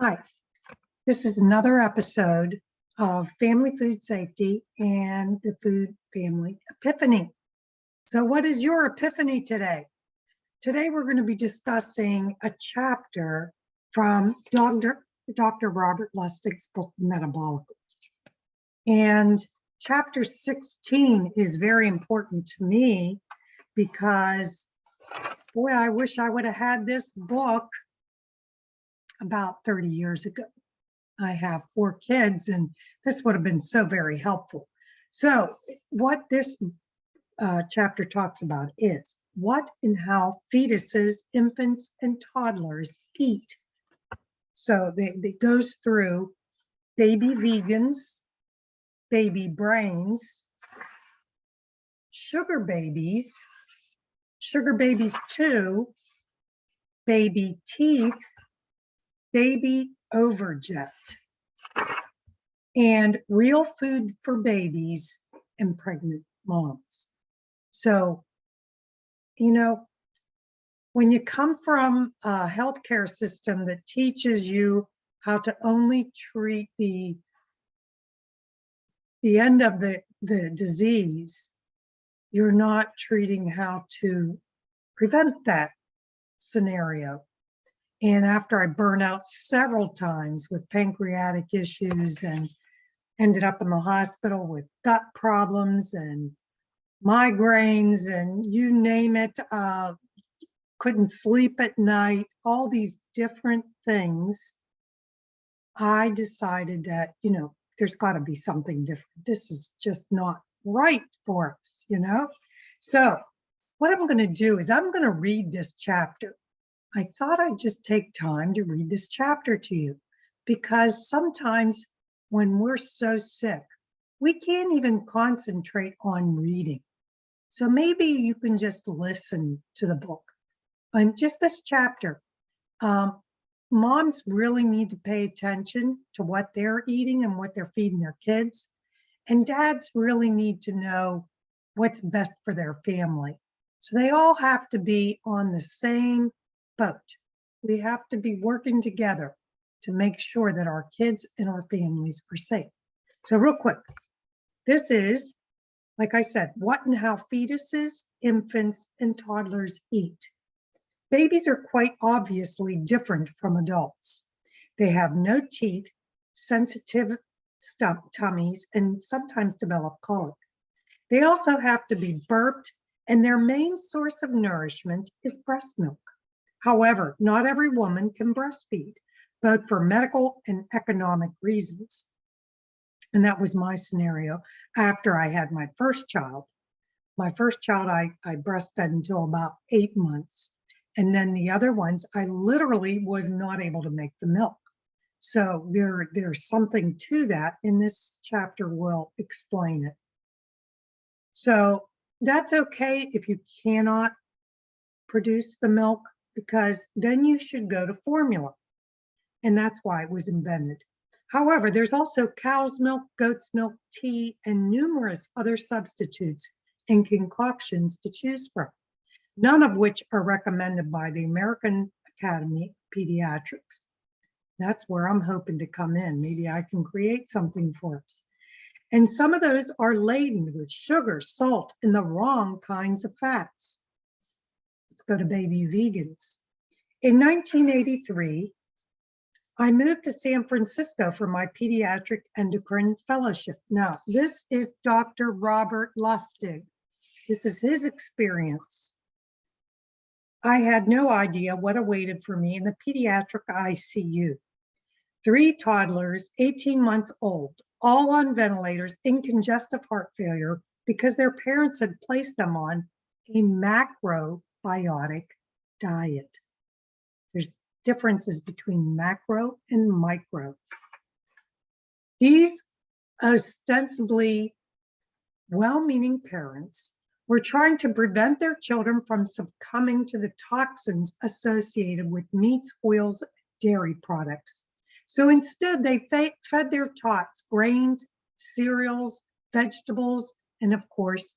Hi, this is another episode of Family Food Safety and the Food Family Epiphany. So what is your epiphany today? Today we're going to be discussing a chapter from Dr. Robert Lustig's book, Metabolical. And chapter 16 is very important to me because, boy, I wish I would have had this book about 30 years ago. I have 4 kids, and this would have been so very helpful. So what this chapter talks about is what and how fetuses, infants, and toddlers eat. So it goes through baby vegans, baby brains, sugar babies 2, baby teeth, baby overjet, and real food for babies and pregnant moms. So, when you come from a healthcare system that teaches you how to only treat the end of the disease, you're not treating how to prevent that scenario. And after I burned out several times with pancreatic issues and ended up in the hospital with gut problems and migraines and you name it, couldn't sleep at night, all these different things, I decided that, there's got to be something different. This is just not right for us, So what I'm going to do is I'm going to read this chapter. I thought I'd just take time to read this chapter to you because sometimes when we're so sick, we can't even concentrate on reading. So maybe you can just listen to the book and just this chapter. Moms really need to pay attention to what they're eating and what they're feeding their kids. And dads really need to know what's best for their family. So they all have to be on the same boat. We have to be working together to make sure that our kids and our families are safe. So real quick, this is, like I said, what and how fetuses, infants, and toddlers eat. Babies are quite obviously different from adults. They have no teeth, sensitive tummies, and sometimes develop colic. They also have to be burped, and their main source of nourishment is breast milk. However, not every woman can breastfeed, both for medical and economic reasons. And that was my scenario after I had my first child. My first child, I breastfed until about 8 months. And then the other ones, I literally was not able to make the milk. So there's something to that, and this chapter will explain it. So that's okay if you cannot produce the milk, because then you should go to formula. And that's why it was invented. However, there's also cow's milk, goat's milk, tea, and numerous other substitutes and concoctions to choose from, none of which are recommended by the American Academy of Pediatrics. That's where I'm hoping to come in. Maybe I can create something for us. And some of those are laden with sugar, salt, and the wrong kinds of fats. Let's go to baby vegans. In 1983, I moved to San Francisco for my pediatric endocrine fellowship. Now, this is Dr. Robert Lustig. This is his experience. I had no idea what awaited for me in the pediatric ICU. 3 toddlers, 18 months old, all on ventilators in congestive heart failure because their parents had placed them on a macrobiotic diet. There's differences between macro and micro. These ostensibly well-meaning parents were trying to prevent their children from succumbing to the toxins associated with meats, oils, dairy products. So instead, they fed their tots grains, cereals, vegetables, and of course,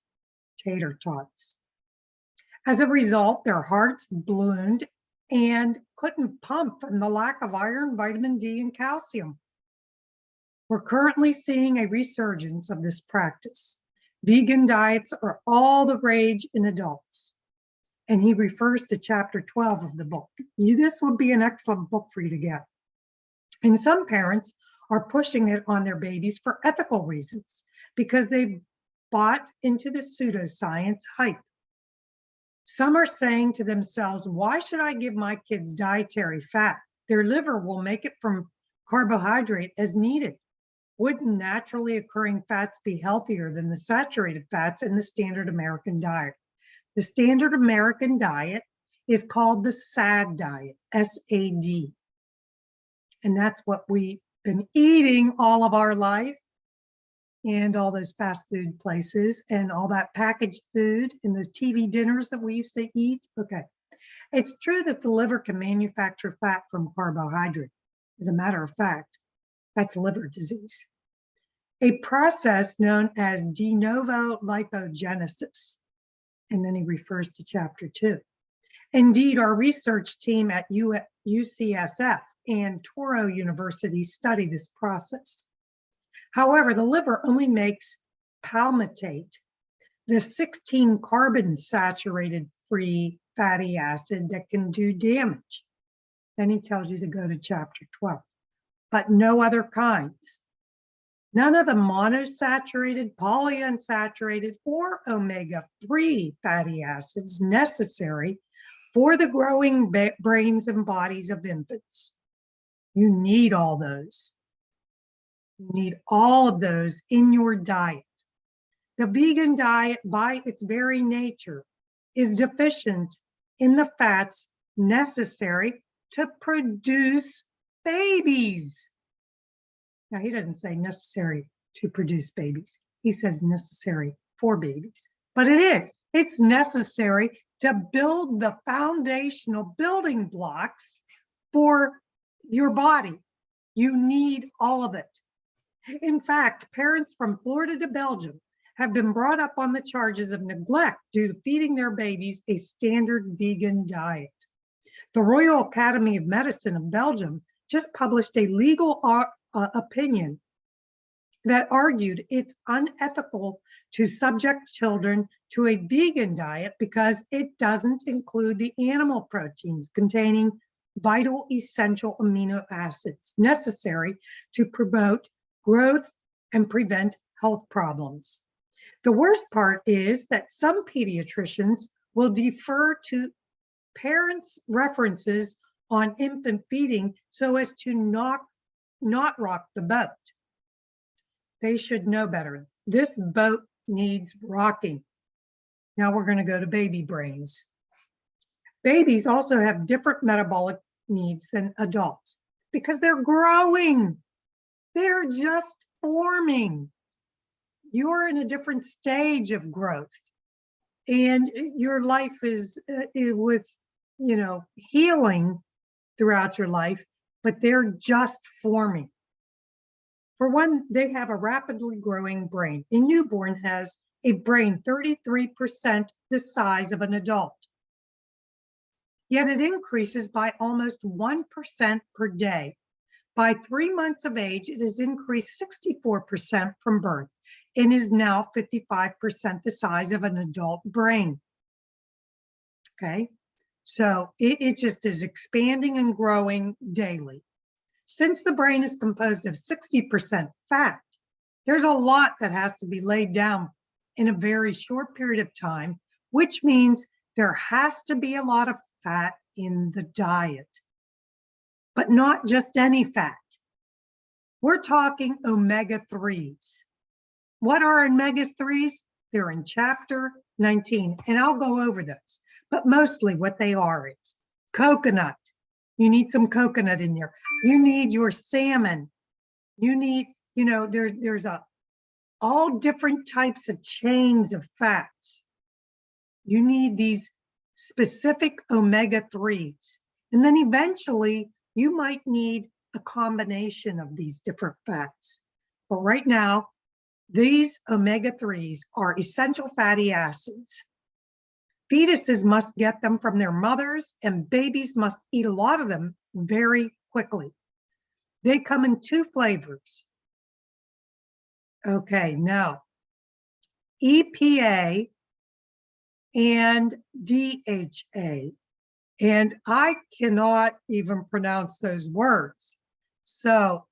tater tots. As a result, their hearts ballooned and couldn't pump from the lack of iron, vitamin D, and calcium. We're currently seeing a resurgence of this practice. Vegan diets are all the rage in adults. And he refers to chapter 12 of the book. This would be an excellent book for you to get. And some parents are pushing it on their babies for ethical reasons because they've bought into the pseudoscience hype. Some are saying to themselves, why should I give my kids dietary fat? Their liver will make it from carbohydrate as needed. Wouldn't naturally occurring fats be healthier than the saturated fats in the standard American diet? The standard American diet is called the SAD diet, S-A-D. And that's what we've been eating all of our life, and all those fast food places and all that packaged food and those TV dinners that we used to eat. Okay. It's true that the liver can manufacture fat from carbohydrate. As a matter of fact, that's liver disease. A process known as de novo lipogenesis. And then he refers to chapter 2. Indeed, our research team at UCSF and Touro University study this process. However, the liver only makes palmitate, the 16 carbon saturated free fatty acid that can do damage. Then he tells you to go to chapter 12, but no other kinds. None of the monosaturated, polyunsaturated, or omega-3 fatty acids necessary for the growing brains and bodies of infants. You need all those. You need all of those in your diet. The vegan diet, by its very nature, is deficient in the fats necessary to produce babies. Now, he doesn't say necessary to produce babies. He says necessary for babies. But it is. It's necessary to build the foundational building blocks for your body. You need all of it. In fact, parents from Florida to Belgium have been brought up on the charges of neglect due to feeding their babies a standard vegan diet. The Royal Academy of Medicine of Belgium just published a legal opinion that argued it's unethical to subject children to a vegan diet because it doesn't include the animal proteins containing vital essential amino acids necessary to promote growth and prevent health problems. The worst part is that some pediatricians will defer to parents' references on infant feeding so as to not rock the boat. They should know better. This boat needs rocking. Now we're going to go to baby brains. Babies also have different metabolic needs than adults because they're growing. They're just forming. You're in a different stage of growth, and your life is with, healing throughout your life, but they're just forming. For one, they have a rapidly growing brain. A newborn has a brain 33% the size of an adult. Yet it increases by almost 1% per day. By 3 months of age, it has increased 64% from birth and is now 55% the size of an adult brain. Okay, so it just is expanding and growing daily. Since the brain is composed of 60% fat, there's a lot that has to be laid down in a very short period of time, which means there has to be a lot of fat in the diet, but not just any fat. We're talking omega-3s. What are omega-3s? They're in chapter 19, and I'll go over those. But mostly what they are is coconut. You need some coconut in there. You need your salmon. You need, there's all different types of chains of fats. You need these specific omega-3s. And then eventually you might need a combination of these different fats. But right now, these omega-3s are essential fatty acids. Fetuses must get them from their mothers, and babies must eat a lot of them very quickly. They come in 2 flavors. Okay, now, EPA and DHA. And I cannot even pronounce those words. So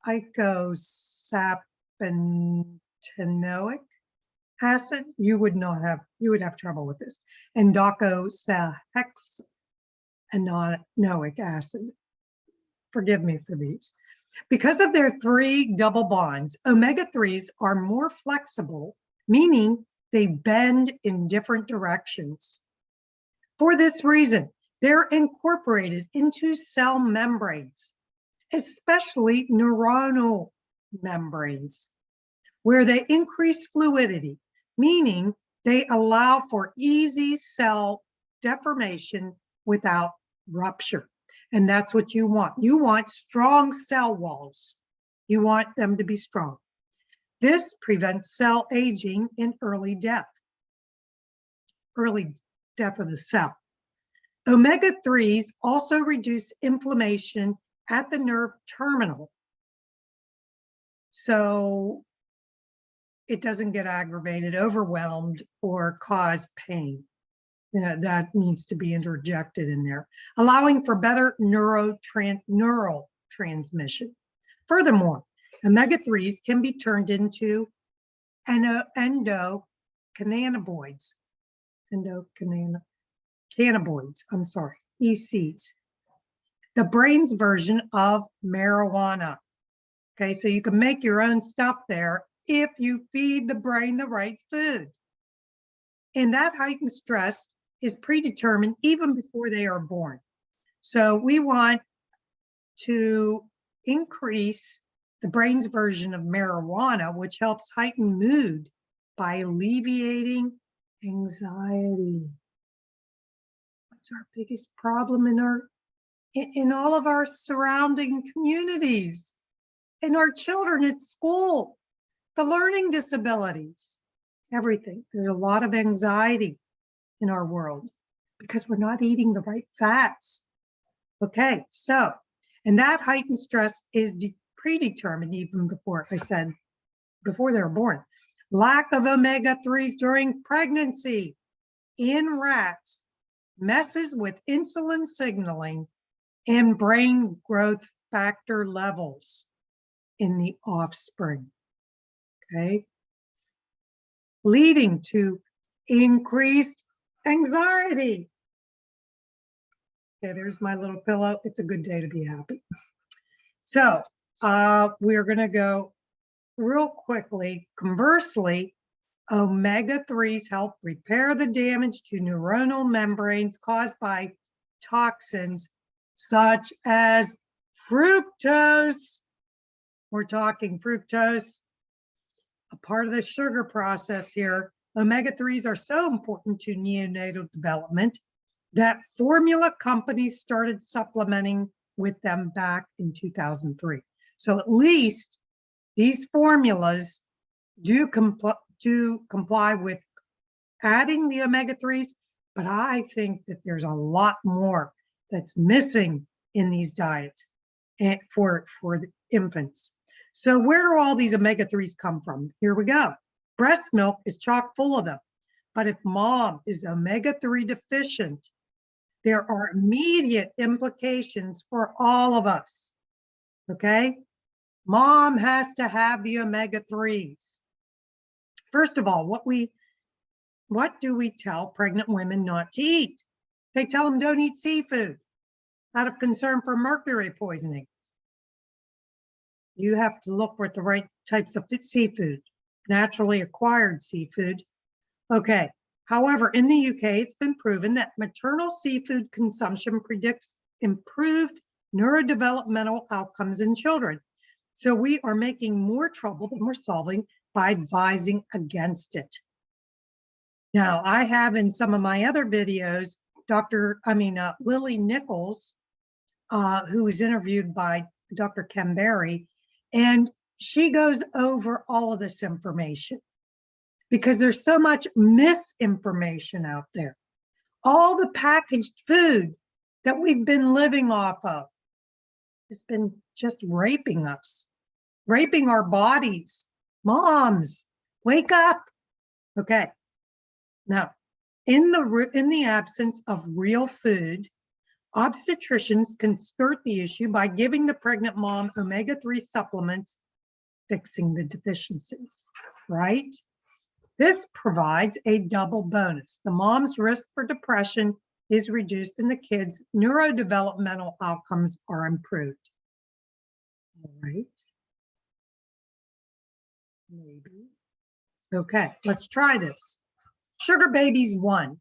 icosapentaenoic acid, you would have trouble with this. And docosahexaenoic acid. Forgive me for these. Because of their 3 double bonds, omega-3s are more flexible, meaning they bend in different directions. For this reason, they're incorporated into cell membranes, especially neuronal membranes, where they increase fluidity, meaning they allow for easy cell deformation without rupture. And that's what you want. You want strong cell walls. You want them to be strong. This prevents cell aging and early death of the cell. Omega-3s also reduce inflammation at the nerve terminal, so it doesn't get aggravated, overwhelmed, or cause pain. That needs to be interjected in there, allowing for better neural transmission. Furthermore, omega-3s can be turned into endocannabinoids, ECs, the brain's version of marijuana. Okay, so you can make your own stuff there if you feed the brain the right food. And that heightened stress is predetermined even before they are born. So we want to increase the brain's version of marijuana, which helps heighten mood by alleviating anxiety. What's our biggest problem in all of our surrounding communities, in our children at school, the learning disabilities, everything. There's a lot of anxiety in our world because we're not eating the right fats. Okay, so, and that heightened stress is predetermined even before they're born. Lack of omega-3s during pregnancy in rats messes with insulin signaling and brain growth factor levels in the offspring, okay? Leading to increased anxiety. Okay, there's my little pillow. It's a good day to be happy. So we're gonna go real quickly. Conversely, omega-3s help repair the damage to neuronal membranes caused by toxins such as fructose. We're talking fructose, a part of the sugar process here. Omega-3s are so important to neonatal development that formula companies started supplementing with them back in 2003. So at least these formulas do comply with adding the omega-3s, but I think that there's a lot more that's missing in these diets for the infants. So where do all these omega-3s come from? Here we go. Breast milk is chock full of them, but if mom is omega-3 deficient, there are immediate implications for all of us, okay? Mom has to have the omega-3s. First of all, what do we tell pregnant women not to eat? They tell them don't eat seafood out of concern for mercury poisoning. You have to look for the right types of seafood, naturally acquired seafood. Okay, however, in the UK, it's been proven that maternal seafood consumption predicts improved neurodevelopmental outcomes in children. So we are making more trouble than we're solving by advising against it. Now, I have in some of my other videos, Lily Nichols, who was interviewed by Dr. Ken Berry, and she goes over all of this information because there's so much misinformation out there. All the packaged food that we've been living off of has been just raping us, raping our bodies. Moms, wake up. Okay. Now, in the absence of real food, obstetricians can skirt the issue by giving the pregnant mom omega-3 supplements, fixing the deficiencies, right? This provides a double bonus. The mom's risk for depression is reduced and the kids' neurodevelopmental outcomes are improved. All right. Maybe. Okay, let's try this. Sugar babies 1.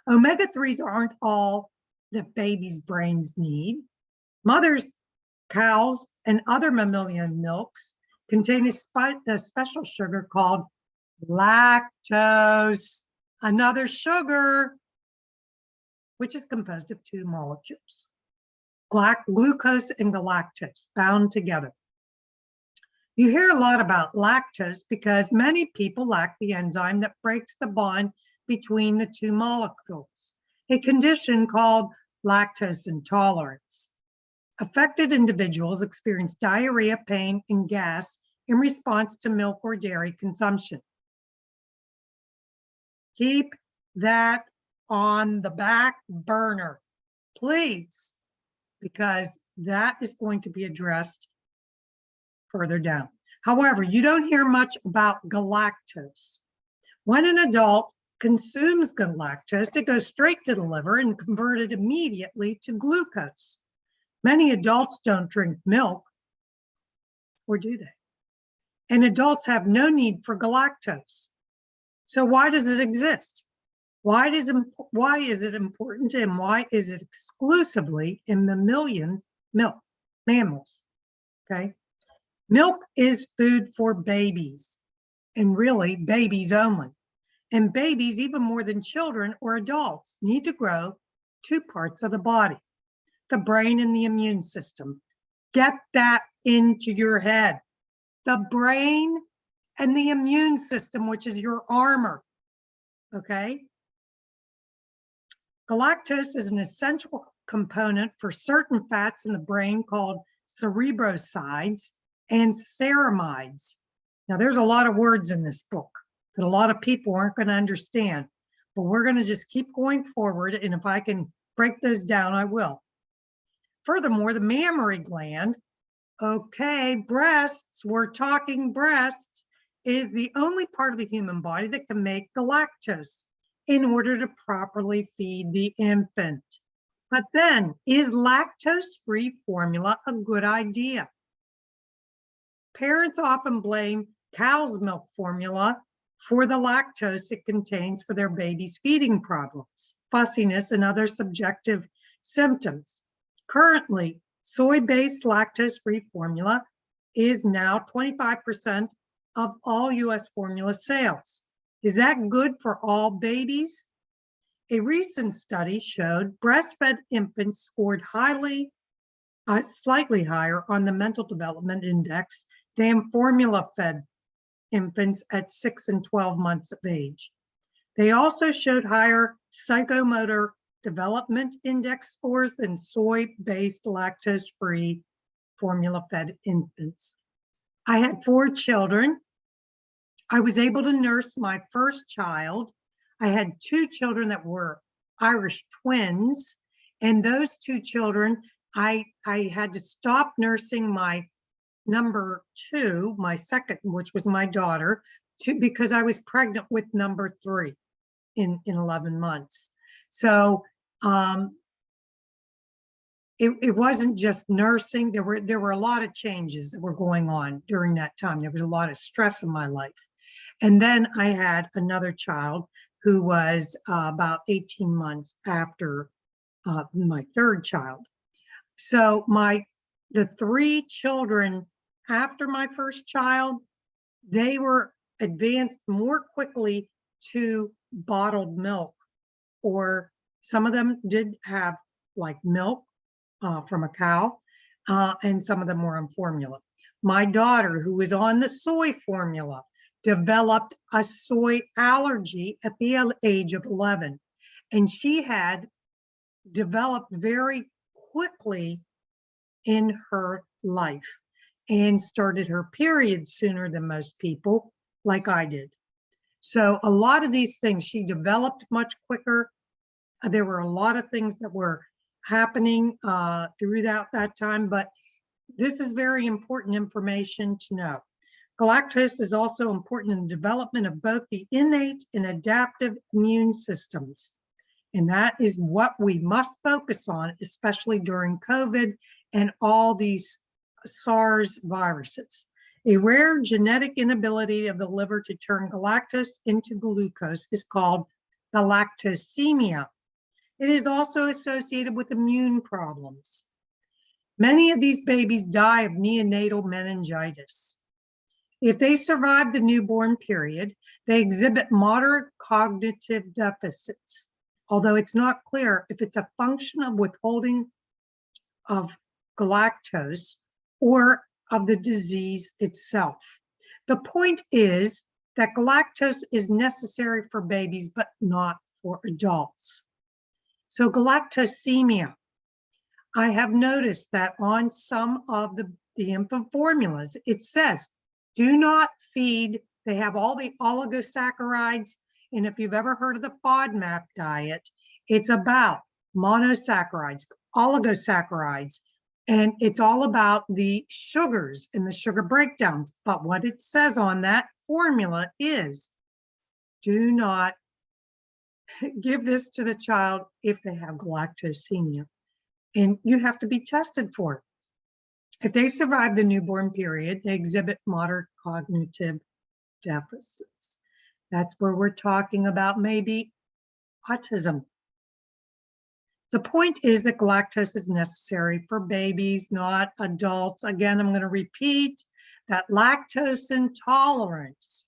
Omega-3s aren't all that babies' brains need. Mothers, cows, and other mammalian milks contain a special sugar called lactose, another sugar, which is composed of 2 molecules, glucose and galactose, bound together. You hear a lot about lactose because many people lack the enzyme that breaks the bond between the 2 molecules, a condition called lactose intolerance. Affected individuals experience diarrhea, pain, and gas in response to milk or dairy consumption. Keep that on the back burner, please, because that is going to be addressed further down. However, you don't hear much about galactose. When an adult consumes galactose, it goes straight to the liver and converted immediately to glucose. Many adults don't drink milk, or do they? And adults have no need for galactose. So why does it exist? Why is it important, and why is it exclusively in mammalian mammals? Okay. Milk is food for babies, and really babies only. And babies, even more than children or adults, need to grow 2 parts of the body, the brain and the immune system. Get that into your head. The brain and the immune system, which is your armor, okay? Galactose is an essential component for certain fats in the brain called cerebrosides and ceramides. Now, there's a lot of words in this book that a lot of people aren't going to understand, but we're going to just keep going forward, and if I can break those down, I will. Furthermore, the mammary gland, okay, breasts, we're talking breasts, is the only part of the human body that can make galactose in order to properly feed the infant. But then, is lactose-free formula a good idea? Parents often blame cow's milk formula for the lactose it contains for their baby's feeding problems, fussiness, and other subjective symptoms. Currently, soy-based lactose-free formula is now 25% of all US formula sales. Is that good for all babies? A recent study showed breastfed infants scored slightly higher on the mental development index than formula-fed infants at 6 and 12 months of age. They also showed higher psychomotor development index scores than soy-based lactose-free formula-fed infants. I had 4 children. I was able to nurse my first child. I had 2 children that were Irish twins, and those 2 children, I had to stop nursing my number 2, my second, which was my daughter, because I was pregnant with number 3 in 11 months. So it wasn't just nursing. There were a lot of changes that were going on during that time. There was a lot of stress in my life. And then I had another child who was about 18 months after my third child. So the 3 children after my first child, they were advanced more quickly to bottled milk, or some of them did have like milk from a cow, and some of them were on formula. My daughter, who was on the soy formula, developed a soy allergy at the age of 11. And she had developed very quickly in her life and started her period sooner than most people, like I did. So a lot of these things, she developed much quicker. There were a lot of things that were happening throughout that time, but this is very important information to know. Galactose is also important in the development of both the innate and adaptive immune systems. And that is what we must focus on, especially during COVID and all these SARS viruses. A rare genetic inability of the liver to turn galactose into glucose is called galactosemia. It is also associated with immune problems. Many of these babies die of neonatal meningitis. If they survive the newborn period, they exhibit moderate cognitive deficits, although it's not clear if it's a function of withholding of galactose or of the disease itself. The point is that galactose is necessary for babies, but not for adults. So galactosemia, I have noticed that on some of the infant formulas, it says, do not feed, they have all the oligosaccharides. And if you've ever heard of the FODMAP diet, it's about monosaccharides, oligosaccharides, and it's all about the sugars and the sugar breakdowns. But what it says on that formula is, do not give this to the child if they have galactosemia. And you have to be tested for it. If they survive the newborn period, they exhibit moderate cognitive deficits. That's where we're talking about maybe autism. The point is that galactose is necessary for babies, not adults. Again, I'm going to repeat that lactose intolerance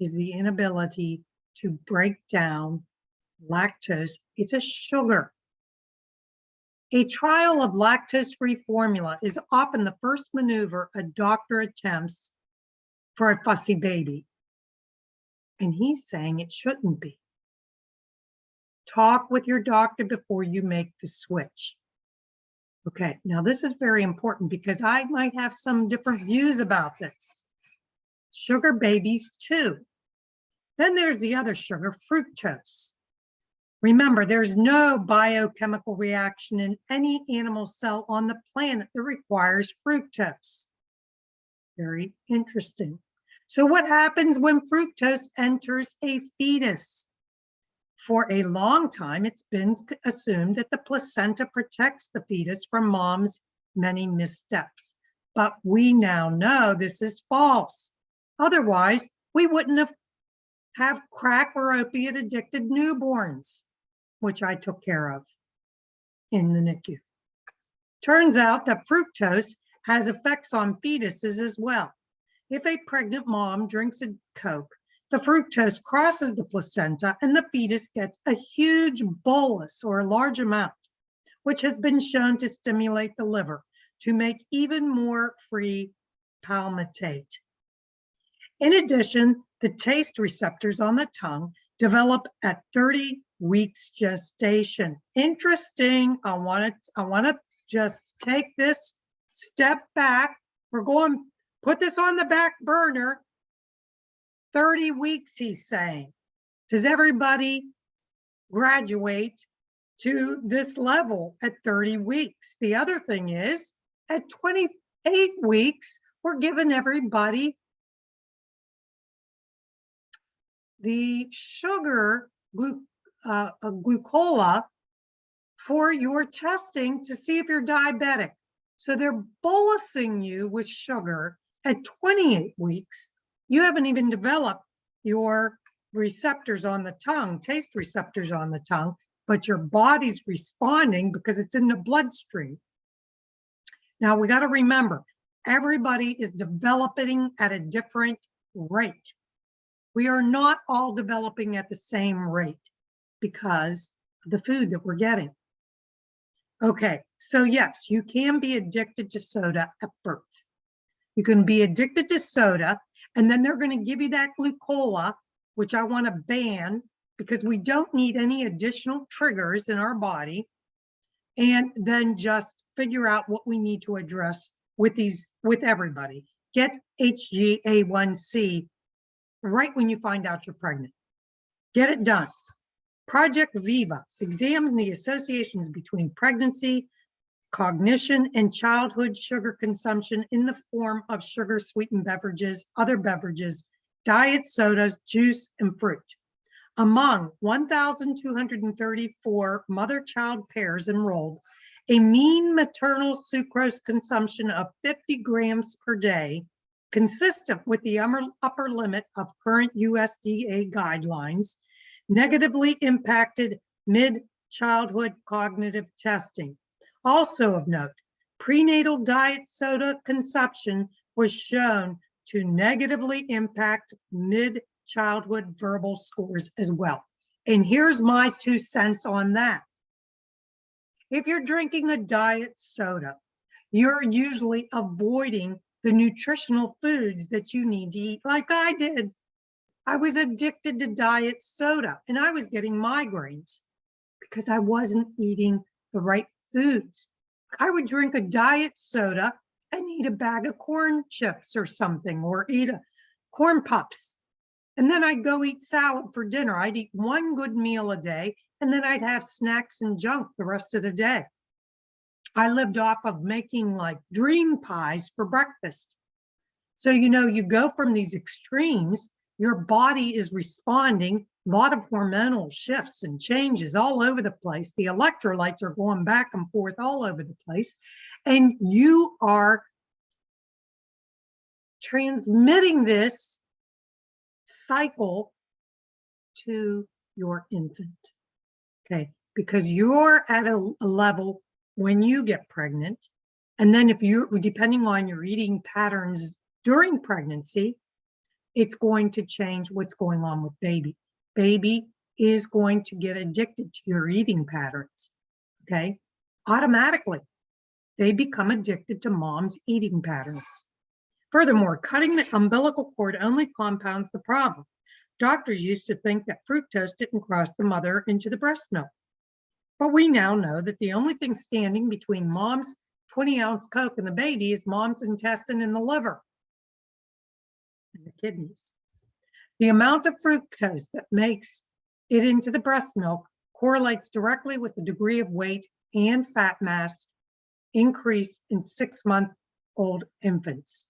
is the inability to break down lactose. It's a sugar. A trial of lactose-free formula is often the first maneuver a doctor attempts for a fussy baby. And he's saying it shouldn't be. Talk with your doctor before you make the switch. Okay, now this is very important because I might have some different views about this. Sugar babies too. Then there's the other sugar, fructose. Remember, there's no biochemical reaction in any animal cell on the planet that requires fructose. Very interesting. So what happens when fructose enters a fetus? For a long time, it's been assumed that the placenta protects the fetus from mom's many missteps. But we now know this is false. Otherwise, we wouldn't have crack or opiate addicted newborns, which I took care of in the NICU. Turns out that fructose has effects on fetuses as well. If a pregnant mom drinks a Coke, the fructose crosses the placenta and the fetus gets a huge bolus or a large amount, which has been shown to stimulate the liver to make even more free palmitate. In addition, the taste receptors on the tongue develop at 30 weeks gestation. Interesting. I want to just take this step back. We're going to put this on the back burner. 30 weeks, he's saying. Does everybody graduate to this level at 30 weeks? The other thing is, at 28 weeks, we're giving everybody the sugar glucola for your testing to see if you're diabetic. So they're bolusing you with sugar at 28 weeks. You haven't even developed your receptors on the tongue, taste receptors on the tongue, but your body's responding because it's in the bloodstream. Now we got to remember, everybody is developing at a different rate. We are not all developing at the same rate because of the food that we're getting. Okay, so yes, you can be addicted to soda at birth. You can be addicted to soda, and then they're going to give you that glucola, which I want to ban because we don't need any additional triggers in our body, and then just figure out what we need to address with everybody. Get HbA1c right when you find out you're pregnant. Get it done. Project Viva, examine the associations between pregnancy, cognition, and childhood sugar consumption in the form of sugar-sweetened beverages, other beverages, diet sodas, juice, and fruit. Among 1,234 mother-child pairs enrolled, a mean maternal sucrose consumption of 50 grams per day, consistent with the upper limit of current USDA guidelines, negatively impacted mid-childhood cognitive testing. Also of note, prenatal diet soda consumption was shown to negatively impact mid-childhood verbal scores as well. And here's my 2 cents on that. If you're drinking a diet soda, you're usually avoiding the nutritional foods that you need to eat, like I did. I was addicted to diet soda, and I was getting migraines because I wasn't eating the right foods. I would drink a diet soda and eat a bag of corn chips or something, or eat corn puffs. And then I'd go eat salad for dinner. I'd eat 1 good meal a day, and then I'd have snacks and junk the rest of the day. I lived off of making like dream pies for breakfast. So, you go from these extremes, your body is responding, a lot of hormonal shifts and changes all over the place. The electrolytes are going back and forth all over the place. And you are transmitting this cycle to your infant, okay? Because you're at a level when you get pregnant, and then if you're, depending on your eating patterns during pregnancy, it's going to change what's going on with baby. Baby is going to get addicted to your eating patterns, okay? Automatically, they become addicted to mom's eating patterns. Furthermore, cutting the umbilical cord only compounds the problem. Doctors used to think that fructose didn't cross the mother into the breast milk. But we now know that the only thing standing between mom's 20-ounce Coke and the baby is mom's intestine and the liver and the kidneys. The amount of fructose that makes it into the breast milk correlates directly with the degree of weight and fat mass increase in 6-month-old infants.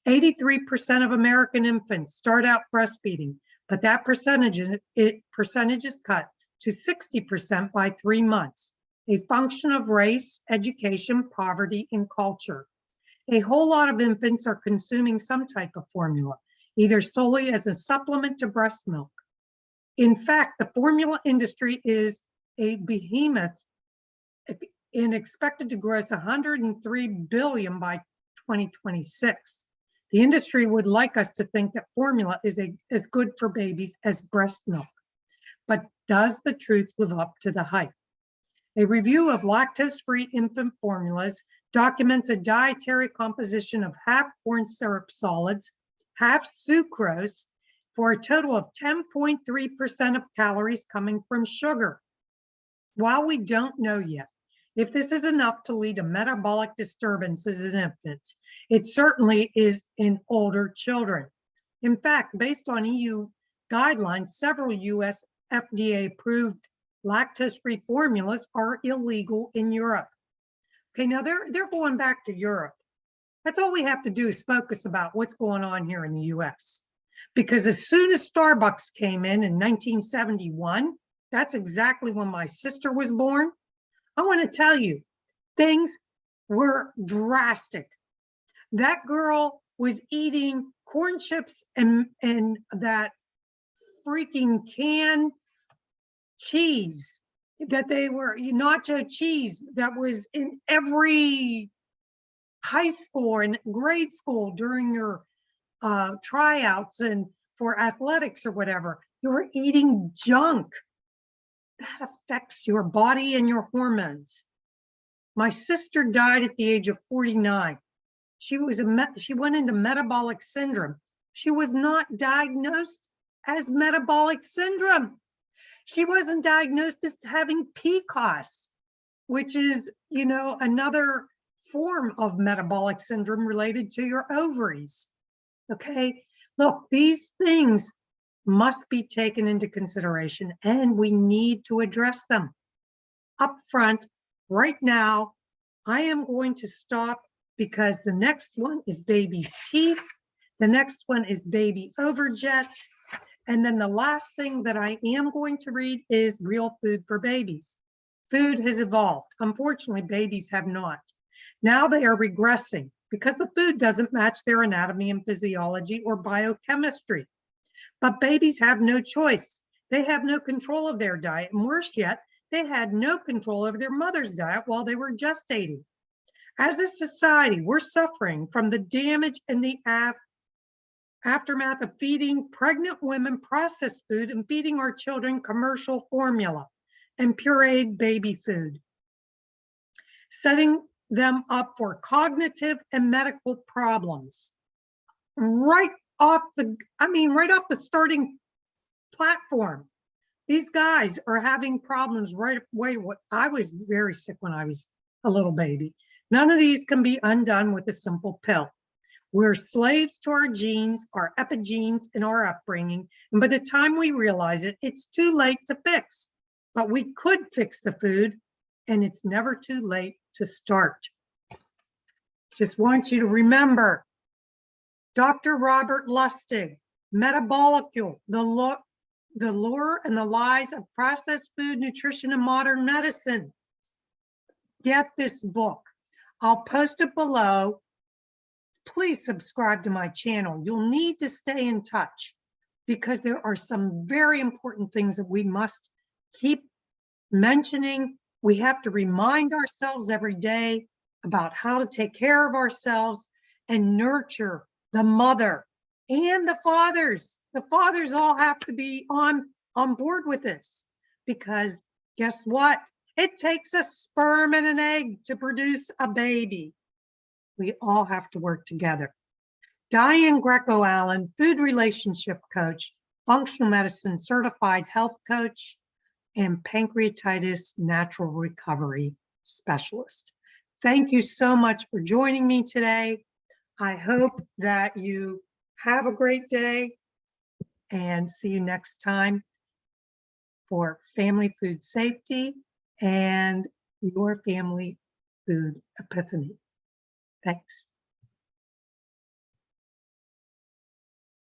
83% of American infants start out breastfeeding, but that percentage is cut to 60% by 3 months, a function of race, education, poverty, and culture. A whole lot of infants are consuming some type of formula, either solely as a supplement to breast milk. In fact, the formula industry is a behemoth and expected to gross $103 billion by 2026. The industry would like us to think that formula is as good for babies as breast milk. But does the truth live up to the hype? A review of lactose-free infant formulas documents a dietary composition of half corn syrup solids, half sucrose, for a total of 10.3% of calories coming from sugar. While we don't know yet if this is enough to lead to metabolic disturbances in infants, it certainly is in older children. In fact, based on EU guidelines, several US FDA-approved lactose-free formulas are illegal in Europe. Okay, now they're going back to Europe. That's all we have to do is focus about what's going on here in the US. Because as soon as Starbucks came in 1971, that's exactly when my sister was born. I want to tell you, things were drastic. That girl was eating corn chips and that freaking canned cheese that they were, nacho cheese that was in every high school and grade school during your tryouts and for athletics or whatever. You were eating junk. That affects your body and your hormones. My sister died at the age of 49. She went into metabolic syndrome. She was not diagnosed as metabolic syndrome. She wasn't diagnosed as having PCOS, which is, another form of metabolic syndrome related to your ovaries. Okay, look, these things must be taken into consideration and we need to address them up front. Right now, I am going to stop because the next one is baby's teeth. The next one is baby overjet. And then the last thing that I am going to read is real food for babies. Food has evolved. Unfortunately, babies have not. Now they are regressing because the food doesn't match their anatomy and physiology or biochemistry. But babies have no choice. They have no control of their diet. And worse yet, they had no control over their mother's diet while they were gestating. As a society, we're suffering from the damage and the aftermath of feeding pregnant women processed food and feeding our children commercial formula and pureed baby food, setting them up for cognitive and medical problems right off the starting platform. These guys are having problems right away. I was very sick when I was a little baby. None of these can be undone with a simple pill. We're slaves to our genes, our epigenes, and our upbringing. And by the time we realize it, it's too late to fix. But we could fix the food, and it's never too late to start. Just want you to remember, Dr. Robert Lustig, Metabolical, the lure and the lies of processed food, nutrition, and modern medicine. Get this book. I'll post it below. Please subscribe to my channel. You'll need to stay in touch because there are some very important things that we must keep mentioning. We have to remind ourselves every day about how to take care of ourselves and nurture the mother and the fathers. The fathers all have to be on board with this because guess what? It takes a sperm and an egg to produce a baby. We all have to work together. Diane Greco-Allen, food relationship coach, functional medicine certified health coach, and pancreatitis natural recovery specialist. Thank you so much for joining me today. I hope that you have a great day and see you next time for family food safety and your family food epiphany. Thanks.